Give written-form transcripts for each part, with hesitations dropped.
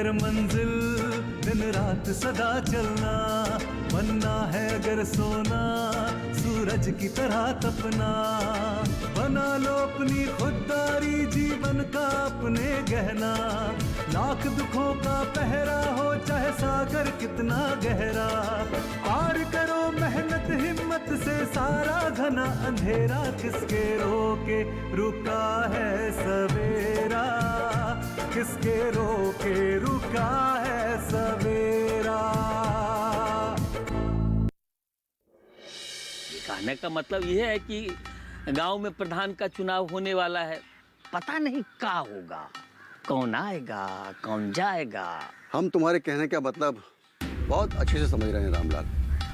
अगर मंजिल दिन रात सदा चलना, बनना है अगर सोना सूरज की तरह तपना, बना लो अपनी खुददारी जीवन का अपने गहना, लाख दुखों का पहरा हो चाहे सागर कितना गहरा, पार करो मेहनत हिम्मत से सारा घना अंधेरा, किसके रोके रुका है सवेरा, किसके रोके रुका है सवेरा। कहने का मतलब यह है कि गांव में प्रधान का चुनाव होने वाला है, पता नहीं क्या होगा, कौन आएगा कौन जाएगा। हम तुम्हारे कहने का मतलब बहुत अच्छे से समझ रहे हैं रामलाल।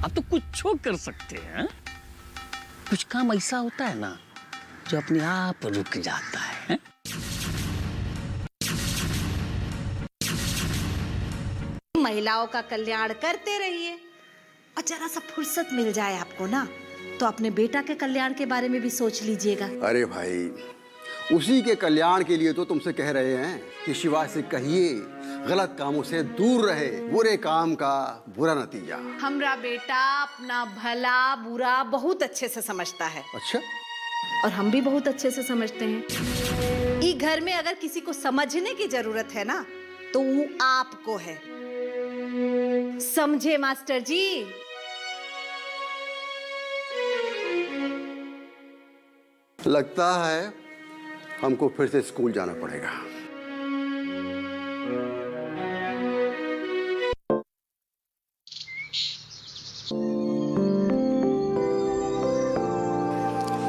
अब तो कुछ कर सकते हैं, कुछ काम ऐसा होता है ना जो अपने आप रुक जाता है। महिलाओं का कल्याण करते रहिए और जरा सा फुर्सत मिल जाए आपको ना तो अपने बेटा के कल्याण के बारे में भी सोच लीजिएगा। अरे भाई, उसी के कल्याण के लिए तो तुमसे कह रहे हैं कि शिवा से कहिए गलत कामों से दूर रहे, बुरे काम का बुरा नतीजा। हमारा बेटा अपना भला बुरा बहुत अच्छे से समझता है। अच्छा? और हम भी बहुत अच्छे से समझते हैं। ई घर में अगर किसी को समझने की जरूरत है ना तो वो आपको है, समझे मास्टर जी? लगता है हमको फिर से स्कूल जाना पड़ेगा।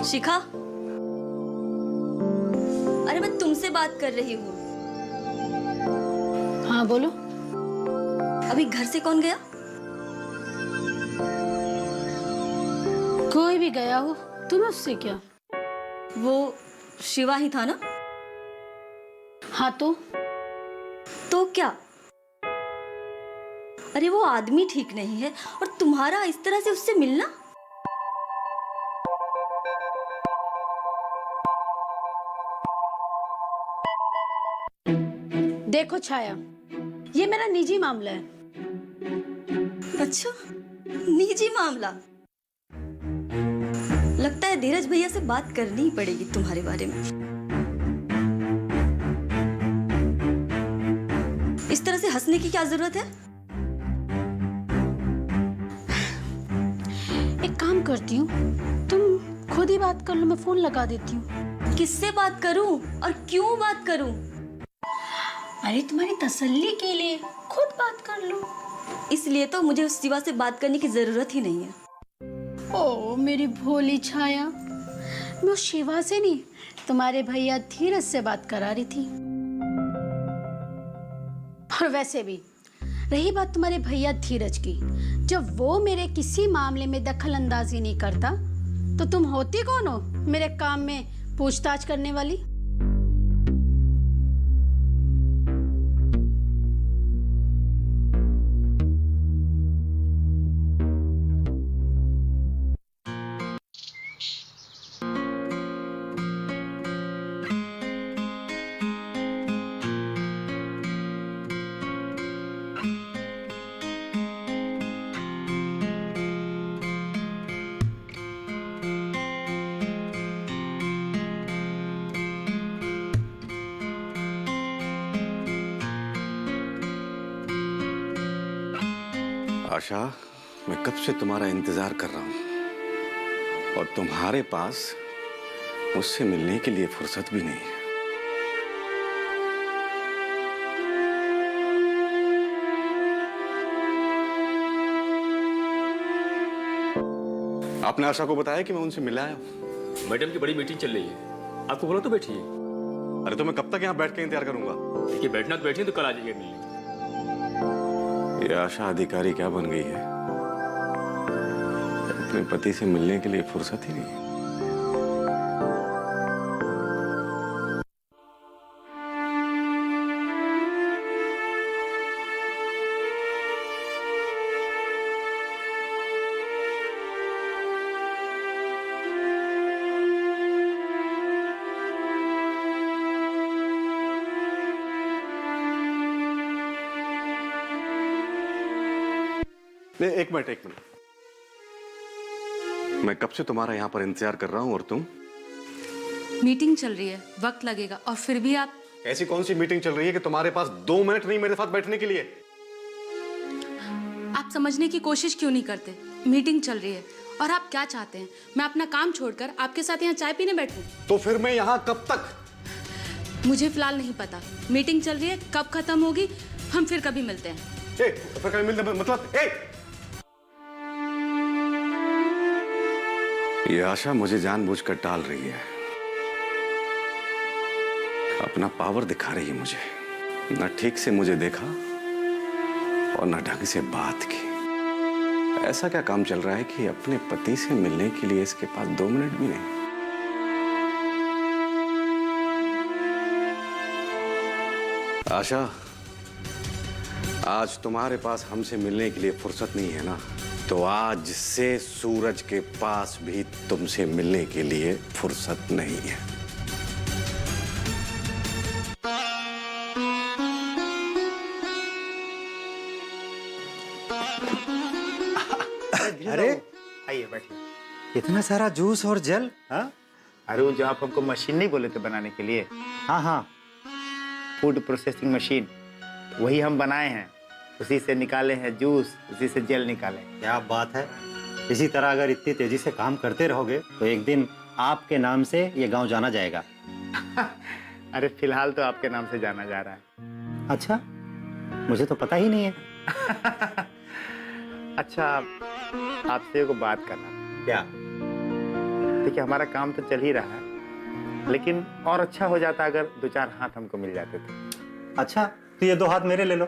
शिखा, अरे मैं तुमसे बात कर रही हूँ। हाँ बोलो। अभी घर से कौन गया? कोई भी गया हो, तुम्हें उससे क्या? वो शिवा ही था ना? हाँ तो क्या? अरे वो आदमी ठीक नहीं है और तुम्हारा इस तरह से उससे मिलना। देखो छाया, ये मेरा निजी मामला है। अच्छा, निजी मामला? लगता है धीरज भैया से बात करनी ही पड़ेगी तुम्हारे बारे में। इस तरह से हंसने की क्या जरूरत है? एक काम करती हूँ, तुम खुद ही बात कर लो, मैं फोन लगा देती हूँ। किससे बात करूं और क्यों बात करूं? अरे तुम्हारी तसल्ली के लिए खुद बात कर लो। इसलिए तो मुझे उस शिवा से बात करने की जरूरत ही नहीं है। ओ मेरी भोली छाया, मैं उस शिवा से नहीं, तुम्हारे भैया धीरज से बात करा रही थी। और वैसे भी रही बात तुम्हारे भैया धीरज की, जब वो मेरे किसी मामले में दखल अंदाजी नहीं करता तो तुम होती कौन हो मेरे काम में पूछताछ करने वाली? आशा, मैं कब से तुम्हारा इंतजार कर रहा हूं और तुम्हारे पास मुझसे मिलने के लिए फुर्सत भी नहीं है। आपने आशा को बताया कि मैं उनसे मिला आया हूं। मैडम की बड़ी मीटिंग चल रही है, आपको बोला तो बैठिए। अरे तो मैं कब तक यहाँ बैठ के इंतजार करूंगा? देखिए, बैठना तो बैठिए, तो कल आ जाइए मिलने। ये आशा अधिकारी क्या बन गई है, अपने पति से मिलने के लिए फुर्सत ही नहीं है। एक मिनट एक मिनट, मैं कब से तुम्हारा यहां पर इंतजार कर रहा हूं और तुम? मीटिंग चल रही है, वक्त लगेगा, और फिर भी आप। ऐसी कौन सी मीटिंग चल रही है कि तुम्हारे पास 2 मिनट नहीं मेरे साथ बैठने के लिए? आप समझने की कोशिश क्यों नहीं करते? मीटिंग चल रही है और आप क्या चाहते हैं? मैं अपना काम छोड़कर आपके साथ यहाँ चाय पीने बैठूं? तो फिर मैं यहां कब तक? मुझे फिलहाल नहीं पता। मीटिंग चल रही है, कब खत्म होगी हम फिर कभी मिलते हैं। फिर कभी मिलते मतलब ये आशा मुझे जानबूझकर टाल रही है, अपना पावर दिखा रही है मुझे। ना ठीक से मुझे देखा और ना ढंग से बात की। ऐसा क्या काम चल रहा है कि अपने पति से मिलने के लिए इसके पास 2 मिनट भी नहीं? आशा, आज तुम्हारे पास हमसे मिलने के लिए फुर्सत नहीं है ना, तो आज से सूरज के पास भी तुमसे मिलने के लिए फुर्सत नहीं है। अरे आइए बैठिए। इतना सारा जूस और जल। हाँ, अरे वो जो आप हमको मशीन नहीं बोले थे बनाने के लिए, हाँ हाँ, फूड प्रोसेसिंग मशीन, वही हम बनाए हैं। उसी से निकाले हैं जूस, उसी से जेल निकाले। क्या बात है। इसी तरह अगर इतनी तेजी से काम करते रहोगे तो एक दिन आपके नाम से ये गांव जाना जाएगा। अरे फिलहाल तो आपके नाम से जाना जा रहा है। अच्छा, मुझे तो पता ही नहीं है। अच्छा, आपसे एक बात करना था। क्या? देखिए, हमारा काम तो चल ही रहा है, लेकिन और अच्छा हो जाता अगर 2-4 हाथ हमको मिल जाते थे। अच्छा, तो ये 2 हाथ मेरे ले लो।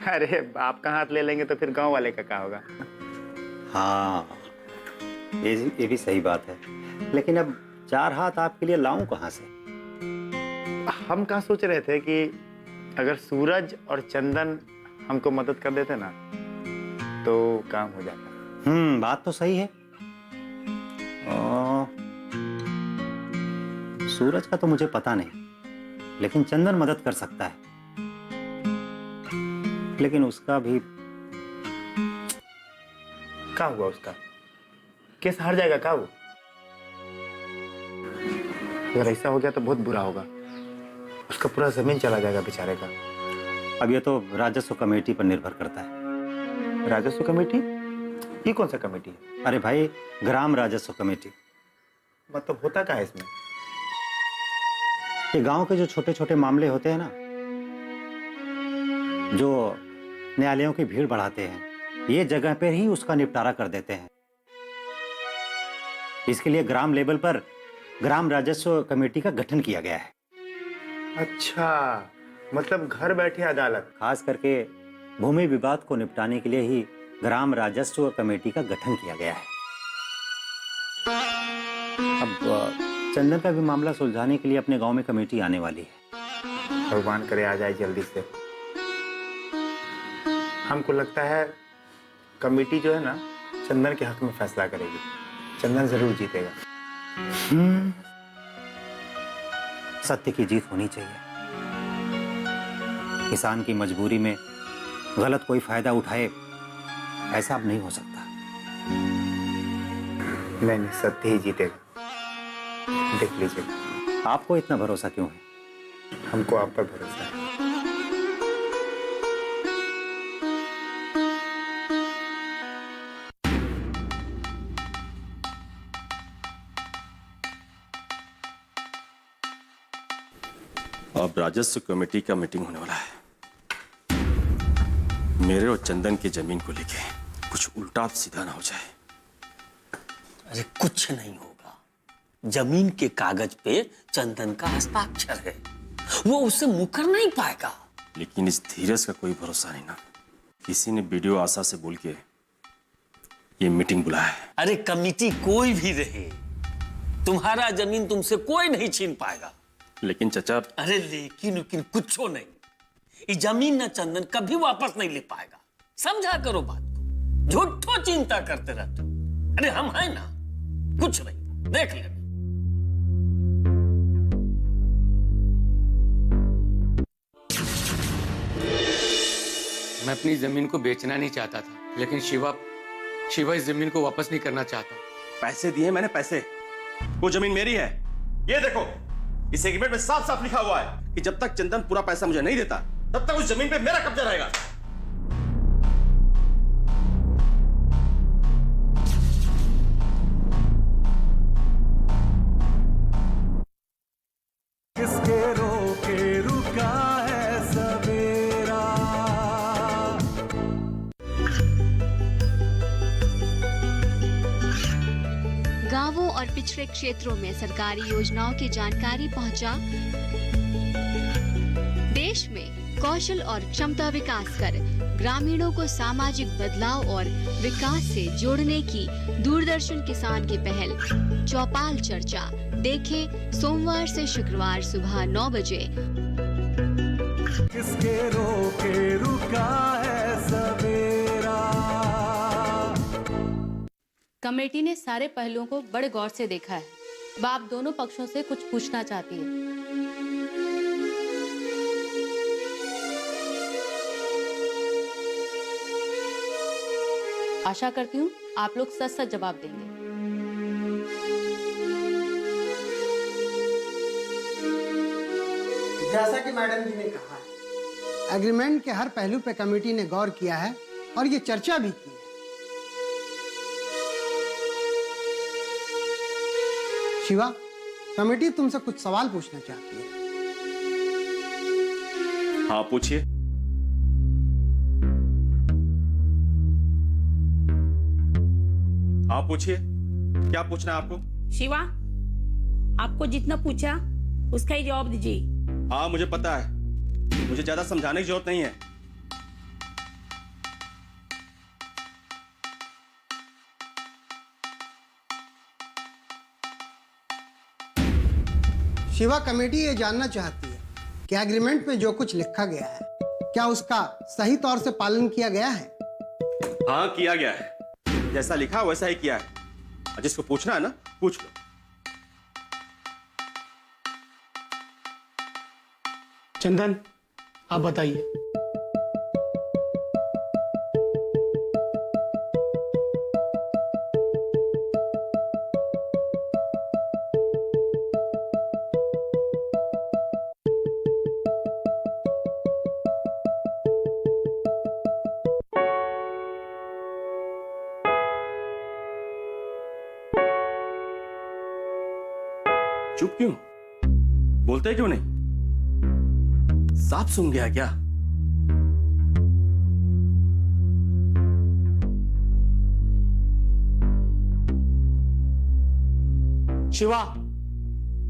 अरे आपका हाथ ले लेंगे तो फिर गांव वाले का क्या होगा? हाँ, ये भी सही बात है, लेकिन अब 4 हाथ आपके लिए लाऊं कहाँ से? हम कहाँ सोच रहे थे कि अगर सूरज और चंदन हमको मदद कर देते ना तो काम हो जाता। बात तो सही है। सूरज का तो मुझे पता नहीं, लेकिन चंदन मदद कर सकता है। लेकिन उसका भी क्या हुआ? उसका केस हार जाएगा क्या वो? अगर ऐसा हो गया तो बहुत बुरा होगा। उसका पूरा जमीन चला जाएगा बेचारे का। अब ये तो राजस्व कमेटी पर निर्भर करता है। राजस्व कमेटी? ये कौन सा कमेटी है? अरे भाई, ग्राम राजस्व कमेटी। मतलब होता क्या है इसमें? ये गांव के जो छोटे छोटे मामले होते हैं ना, जो न्यायालयों की भीड़ बढ़ाते हैं, ये जगह पर ही उसका निपटारा कर देते हैं। इसके लिए ग्राम लेवल पर ग्राम राजस्व कमेटी का गठन किया गया है। अच्छा, मतलब घर बैठे अदालत। खास करके भूमि विवाद को निपटाने के लिए ही ग्राम राजस्व कमेटी का गठन किया गया है। अब चंदन का भी मामला सुलझाने के लिए अपने गांव में कमेटी आने वाली है। भगवान करे आ जाए जल्दी से। हमको लगता है कमेटी जो है ना, चंदन के हक में फैसला करेगी। चंदन जरूर जीतेगा। सत्य की जीत होनी चाहिए। किसान की मजबूरी में गलत कोई फायदा उठाए, ऐसा अब नहीं हो सकता। नहीं, सत्य ही जीतेगा। देख लीजिए। आपको इतना भरोसा क्यों है? हमको आप पर भरोसा है। अब राजस्व कमेटी का मीटिंग होने वाला है। मेरे और चंदन की जमीन को लेके कुछ उल्टा सीधा ना हो जाए। अरे कुछ नहीं होगा। जमीन के कागज पे चंदन का हस्ताक्षर है, वो उससे मुकर नहीं पाएगा। लेकिन इस धीरज का कोई भरोसा नहीं ना। किसी ने वीडियो आशा से बोल के ये मीटिंग बुलाया है। अरे कमिटी कोई भी रहे, तुम्हारा जमीन तुमसे कोई नहीं छीन पाएगा। लेकिन चचा। अरे लेकिन कुछ नहीं। ये जमीन ना चंदन कभी वापस नहीं ले पाएगा। समझा करो बात को। झूठो चिंता करते रहते हो। अरे हम हैं ना, कुछ नहीं, देख लेना। मैं अपनी जमीन को बेचना नहीं चाहता था, लेकिन शिवा इस जमीन को वापस नहीं करना चाहता। पैसे दिए मैंने, पैसे। वो जमीन मेरी है। ये देखो, इस एग्रीमेंट में साफ साफ लिखा हुआ है कि जब तक चंदन पूरा पैसा मुझे नहीं देता तब तक उस जमीन पे मेरा कब्जा रहेगा। किसके रोके रुका है सवेरा। गांवों और पिछड़े क्षेत्रों में सरकारी योजनाओं की जानकारी पहुंचा। देश में कौशल और क्षमता विकास कर ग्रामीणों को सामाजिक बदलाव और विकास से जोड़ने की दूरदर्शन किसान की पहल चौपाल चर्चा देखें सोमवार से शुक्रवार सुबह 9 बजे। किसके रोके रुका है सवेरा। कमेटी ने सारे पहलुओं को बड़े गौर से देखा है। अब आप दोनों पक्षों से कुछ पूछना चाहती है। आशा करती हूँ आप लोग सच सच जवाब देंगे। जैसा कि मैडम जी ने कहा है, एग्रीमेंट के हर पहलू पे कमेटी ने गौर किया है और ये चर्चा भी की है। शिवा, कमेटी तुमसे कुछ सवाल पूछना चाहती है। हाँ, पूछिए। हाँ, पूछिए, क्या पूछना है आपको? शिवा, आपको जितना पूछा उसका ही जवाब दीजिए। हाँ, मुझे पता है, मुझे ज्यादा समझाने की जरूरत नहीं है। शिवा, कमेटी ये जानना चाहती है कि एग्रीमेंट में जो कुछ लिखा गया है क्या उसका सही तौर से पालन किया गया है? हाँ, किया गया है। जैसा लिखा वैसा ही किया है। जिसको पूछना है ना, पूछ लो। चंदन, आप बताइए। चुप क्यों? बोलते क्यों नहीं? साफ सुन गया क्या? शिवा,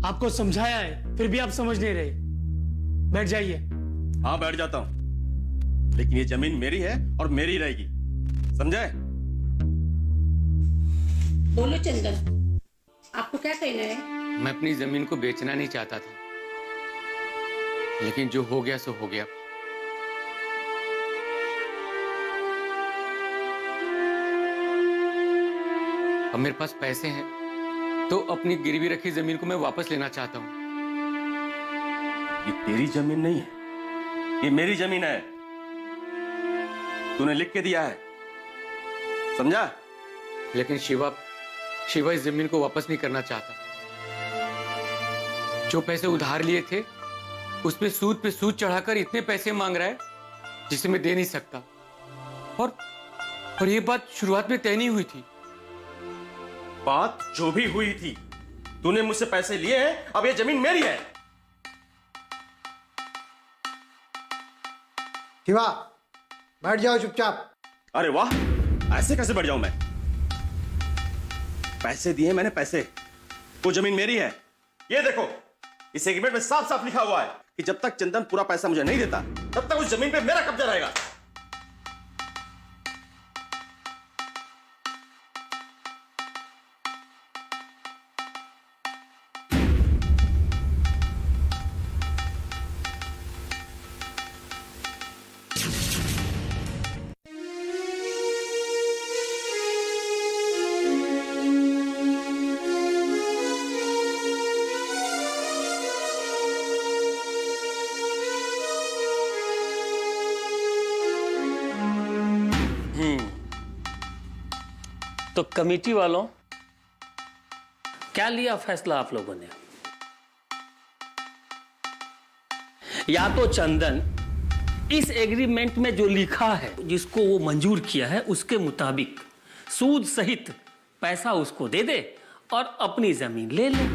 आपको समझाया है फिर भी आप समझ नहीं रहे। बैठ जाइए। हाँ, बैठ जाता हूं, लेकिन ये जमीन मेरी है और मेरी रहेगी, समझे? बोलो चंदन, आपको क्या कहना है? मैं अपनी जमीन को बेचना नहीं चाहता था, लेकिन जो हो गया सो हो गया। अब मेरे पास पैसे हैं तो अपनी गिरवी रखी जमीन को मैं वापस लेना चाहता हूं। ये तेरी जमीन नहीं है, ये मेरी जमीन है। तूने लिख के दिया है, समझा? लेकिन शिवा इस जमीन को वापस नहीं करना चाहता। जो पैसे उधार लिए थे उसमें सूद पे सूद चढ़ाकर इतने पैसे मांग रहा है जिसे मैं दे नहीं सकता। और ये बात शुरुआत में तय नहीं हुई थी। बात जो भी हुई थी, तूने मुझसे पैसे लिए हैं, अब ये जमीन मेरी है। शिवा, बैठ जाओ चुपचाप। अरे वाह, ऐसे कैसे बैठ जाऊं मैं? पैसे दिए मैंने, पैसे। वो जमीन मेरी है। ये देखो, इस एग्रीमेंट में साफ साफ लिखा हुआ है कि जब तक चंदन पूरा पैसा मुझे नहीं देता तब तक उस जमीन पे मेरा कब्जा रहेगा। तो कमेटी वालों, क्या लिया फैसला आप लोगों ने? या तो चंदन इस एग्रीमेंट में जो लिखा है, जिसको वो मंजूर किया है, उसके मुताबिक सूद सहित पैसा उसको दे दे और अपनी जमीन ले ले।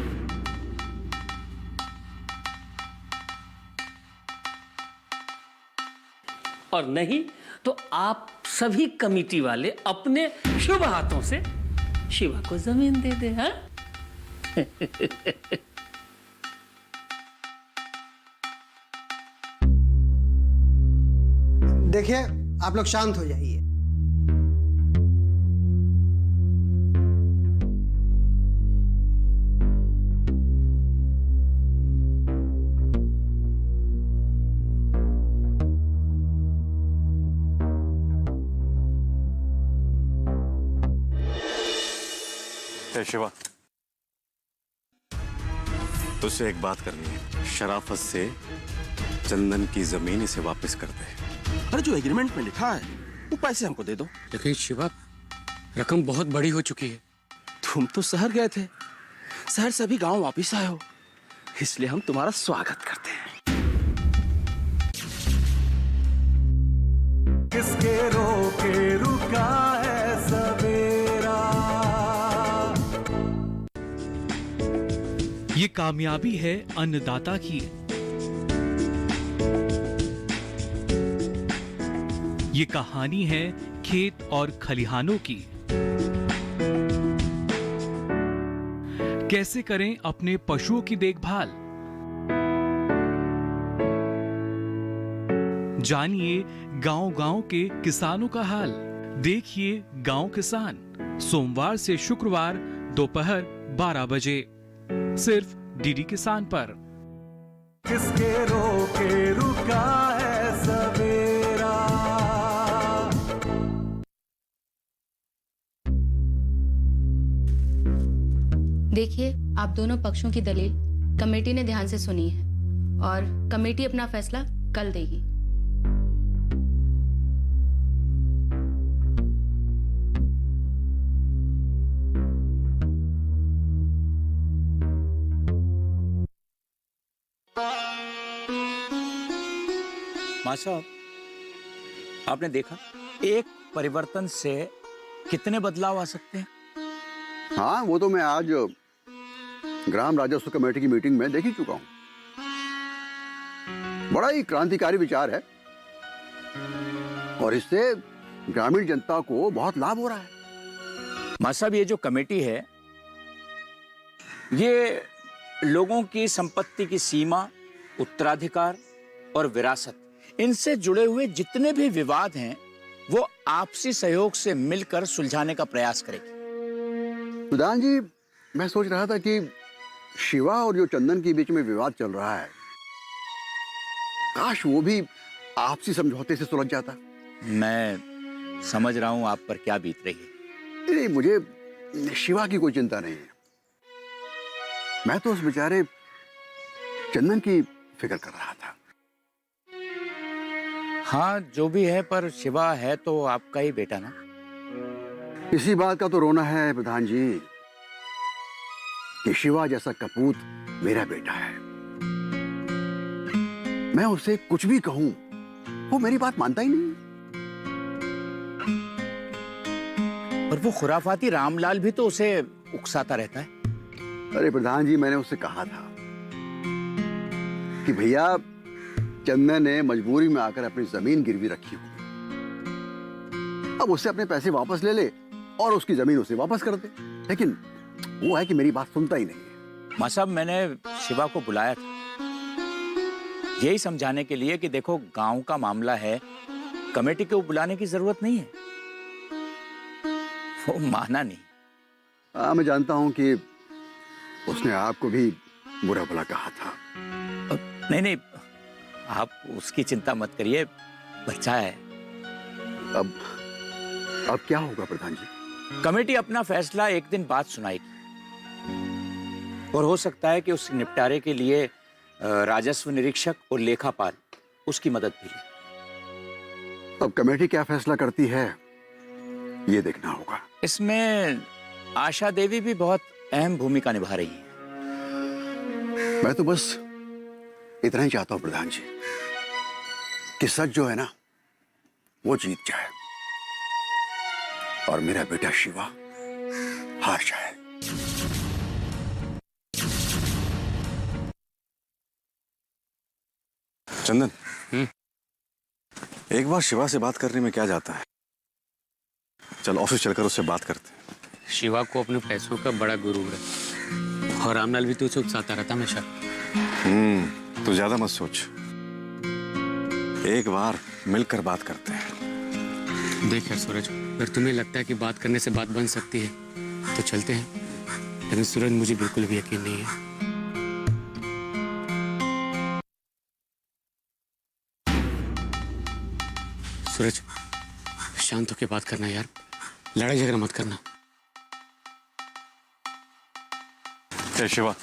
और नहीं तो आप सभी कमेटी वाले अपने शुभ हाथों से शिवा को जमीन दे दे। हाँ? देखिए, आप लोग शांत हो जाइए। शिवा, तुझसे एक बात करनी है। शराफत से चंदन की जमीन इसे वापस कर दे। अरे जो एग्रीमेंट में लिखा है वो पैसे हमको दे दो। लेकिन शिवा, रकम बहुत बड़ी हो चुकी है। तुम तो शहर गए थे, शहर से अभी गांव वापिस आए हो, इसलिए हम तुम्हारा स्वागत करते हैं। किसके रोके रुका है सवेरा। ये कामयाबी है अन्नदाता की। ये कहानी है खेत और खलिहानों की। कैसे करें अपने पशुओं की देखभाल, जानिए गांव-गांव के किसानों का हाल। देखिए गांव किसान, सोमवार से शुक्रवार दोपहर 12 बजे, सिर्फ डीडी किसान पर। किसके रोके रुका है सवेरा। देखिए, आप दोनों पक्षों की दलील कमेटी ने ध्यान से सुनी है और कमेटी अपना फैसला कल देगी। मां साहब, आपने देखा एक परिवर्तन से कितने बदलाव आ सकते हैं। हाँ, वो तो मैं आज ग्राम राजस्व कमेटी की मीटिंग में देख ही चुका हूं। बड़ा ही क्रांतिकारी विचार है और इससे ग्रामीण जनता को बहुत लाभ हो रहा है। मां साहब, ये जो कमेटी है, ये लोगों की संपत्ति की सीमा, उत्तराधिकार और विरासत, इनसे जुड़े हुए जितने भी विवाद हैं वो आपसी सहयोग से मिलकर सुलझाने का प्रयास करेगी। प्रधान जी, मैं सोच रहा था कि शिवा और जो चंदन के बीच में विवाद चल रहा है, काश वो भी आपसी समझौते से सुलझ जाता। मैं समझ रहा हूं आप पर क्या बीत रही है। नहीं, मुझे शिवा की कोई चिंता नहीं है। मैं तो उस बेचारे चंदन की फिक्र कर रहा था। हाँ, जो भी है, पर शिवा है तो आपका ही बेटा ना। इसी बात का तो रोना है प्रधान जी कि शिवा जैसा कपूत मेरा बेटा है। मैं उसे कुछ भी कहूं, वो मेरी बात मानता ही नहीं। पर वो खुराफाती रामलाल भी तो उसे उकसाता रहता है। अरे प्रधान जी, मैंने उससे कहा था कि भैया, चंदन ने मजबूरी में आकर अपनी जमीन गिरवी रखी हो, अब उससे अपने पैसे वापस ले ले और उसकी जमीन उसे वापस कर दे। लेकिन वो है कि मेरी बात सुनता ही नहीं है। मां साहब, मैंने शिवा को बुलाया था यही समझाने के लिए कि देखो, गांव का मामला है, कमेटी को बुलाने की जरूरत नहीं है। वो माना नहीं। हाँ, मैं जानता हूं कि उसने आपको भी बुरा भला कहा था। नहीं नहीं, आप उसकी चिंता मत करिए, बच्चा है। अब क्या होगा प्रधान जी? कमेटी अपना फैसला एक दिन बाद सुनाएगी और हो सकता है कि उस निपटारे के लिए राजस्व निरीक्षक और लेखापाल उसकी मदद भी ले। अब कमेटी क्या फैसला करती है, ये देखना होगा। इसमें आशा देवी भी बहुत अहम भूमिका निभा रही है। मैं तो बस इतना ही चाहता हूं प्रधान जी कि सच जो है ना वो जीत जाए और मेरा बेटा शिवा हार जाए। चंदन, एक बार शिवा से बात करने में क्या जाता है? चल ऑफिस चलकर उससे बात करते हैं। शिवा को अपने पैसों का बड़ा गुरूर है और रामलाल भी तो उसे उकसाता रहता हमेशा। तू ज्यादा मत सोच, एक बार मिलकर बात करते हैं। देख यार सूरज, अगर तुम्हें लगता है कि बात करने से बात बन सकती है तो चलते हैं, लेकिन सूरज मुझे बिल्कुल भी यकीन नहीं है। सूरज, शांत होकर बात करना यार, लड़ाई झगड़ा मत करना। शिवा,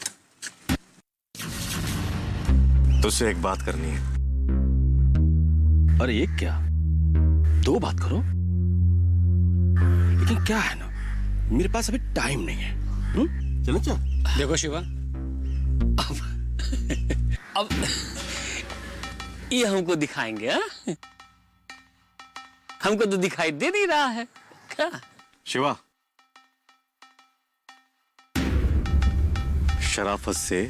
तुझसे एक बात करनी है। अरे एक क्या, दो बात करो, लेकिन क्या है ना, मेरे पास अभी टाइम नहीं है। चलो चल। देखो शिवा, अब ये हमको दिखाएंगे हा? हमको तो दिखाई दे नहीं रहा है क्या? शिवा, शराफत से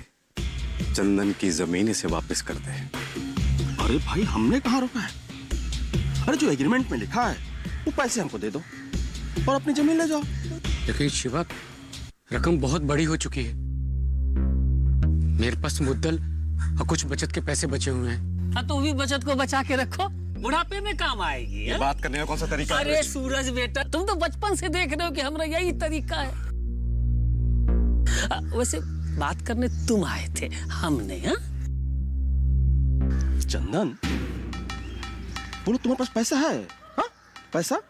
चंदन की जमीन इसे वापस कर दे। अरे भाई, हमने कहाँ रोका है? अरे जो एग्रीमेंट में लिखा है वो पैसे हमको दे दो और अपनी जमीन ले जाओ। लेकिन शिवा, रकम बहुत बड़ी हो चुकी है, मेरे पास मुद्दल और कुछ बचत के पैसे बचे हुए हैं। हाँ, तो भी बचत को बचा के रखो, बुढ़ापे में काम आएगी। ये बात करने का कौन सा तरीका है? अरे सूरज बेटा, तुम तो बचपन से देख रहे हो कि हमारा यही तरीका है। वैसे बात करने तुम आए थे, हम नहीं। हाँ चंदन, बोलो तुम्हारे पास पैसा है? हाँ, पैसा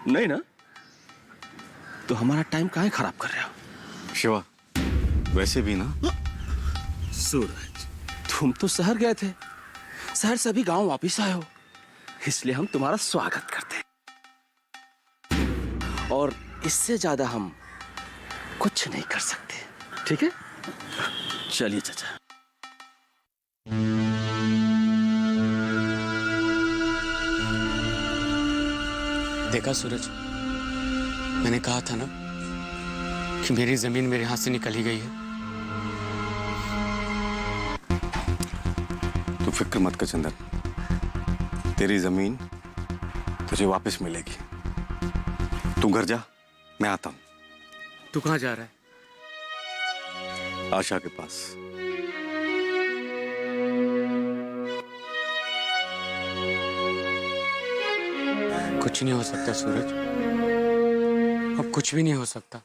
नहीं ना, तो हमारा टाइम काहे खराब कर रहे हो? शिवा, वैसे भी ना, सूरज, तुम तो शहर गए थे, शहर से अभी गांव वापिस आए हो, इसलिए हम तुम्हारा स्वागत करते हैं। और इससे ज्यादा हम कुछ नहीं कर सकते, ठीक है? चलिए चाचा। देखा सूरज, मैंने कहा था ना कि मेरी जमीन मेरे हाथ से निकल ही गई है। तू फिक्र मत कर चंदन, तेरी जमीन तुझे वापस मिलेगी। तू घर जा, मैं आता हूं। तू कहाँ जा रहा है? आशा के पास। कुछ नहीं हो सकता सूरज, अब कुछ भी नहीं हो सकता।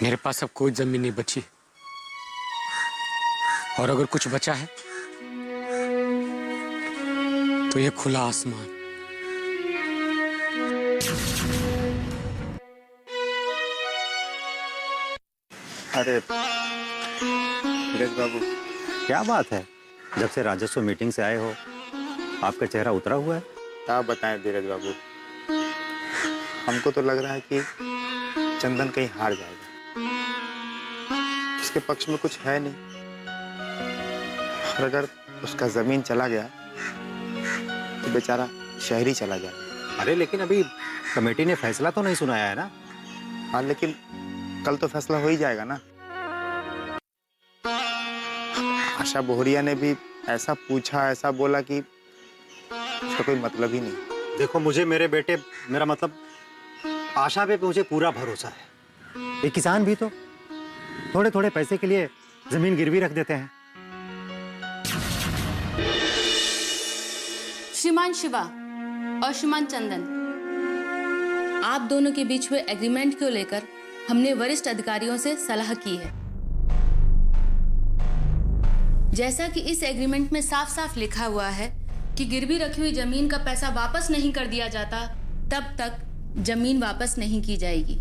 मेरे पास अब कोई जमीन नहीं बची, और अगर कुछ बचा है तो ये खुला आसमान। अरे धीरज बाबू, क्या बात है, जब से राजस्व मीटिंग से आए हो आपका चेहरा उतरा हुआ है। क्या बताएं धीरज बाबू, हमको तो लग रहा है कि चंदन कहीं हार जाएगा, उसके पक्ष में कुछ है नहीं, और अगर उसका जमीन चला गया तो बेचारा शहरी चला जाए। अरे लेकिन अभी कमेटी ने फैसला तो नहीं सुनाया है ना। हाँ, लेकिन कल तो फैसला हो ही जाएगा ना। आशा बोहरिया ने भी ऐसा पूछा, ऐसा बोला कि उसका कोई मतलब ही नहीं। देखो, मुझे मेरे बेटे, मेरा मतलब आशा पे मुझे पूरा भरोसा है। ये किसान भी तो थोड़े थोड़े पैसे के लिए जमीन गिरवी रख देते हैं। श्रीमान शिवा और श्रीमान चंदन, आप दोनों के बीच हुए एग्रीमेंट को लेकर हमने वरिष्ठ अधिकारियों से सलाह की है। जैसा कि इस एग्रीमेंट में साफ साफ लिखा हुआ है कि गिरवी रखी हुई जमीन का पैसा वापस नहीं कर दिया जाता, तब तक जमीन वापस नहीं की जाएगी।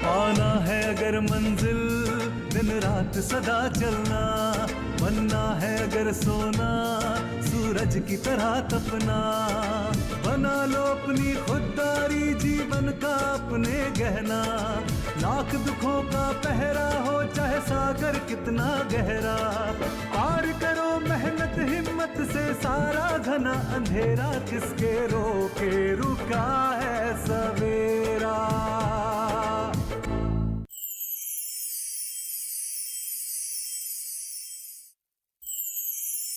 पाना है अगर मंजिल दिन रात सदा चलना, बनना है अगर सोना सूरज की तरह तपना। बना लो अपनी खुददारी जीवन का अपने गहना, लाख दुखों का पहरा हो चाहे सागर कितना गहरा। पार करो मेहनत हिम्मत से सारा घना अंधेरा, किसके रोके रुका है सवेरा।